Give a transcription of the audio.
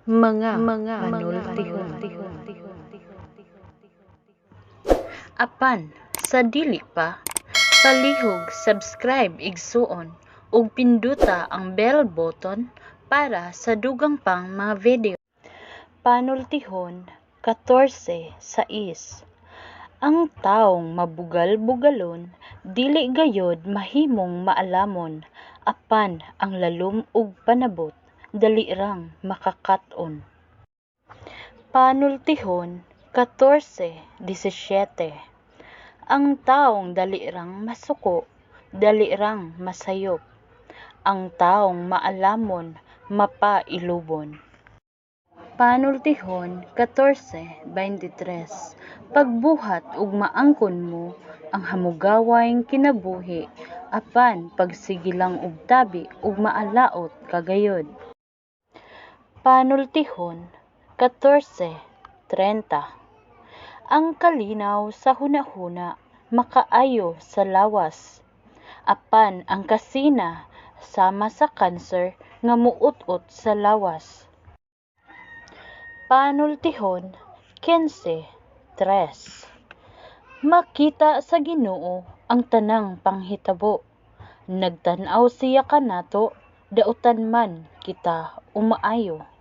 mga panultihon. Apan sa dili pa, palihog subscribe igsuon ug pinduta ang bell button para sa dugang pang mga video. Panultihon 14:6. Ang taong mabugal-bugalon dili gayod mahimong maalamon, apan ang lalom ug panabot dali rang makakaton. Panultihon 14:17. Ang taong dali rang masuko, dali rang masayop. Ang taong maalamon, mapailubon. Panultihon 14:23. Pagbuhat ug maangkon mo ang hamugawayng kinabuhi, apan pagsigilang og tabi ug maalaot kagayod. Panultihon 14:30. Ang kalinaw sa hunahuna makaayo sa lawas, apan ang kasina sama sa kanser nga muot-ot sa lawas. Panultihon 15:3. Makita sa Ginoo ang tanang panghitabo. Nagtan-aw siya kanato, dautan man kita umaayo.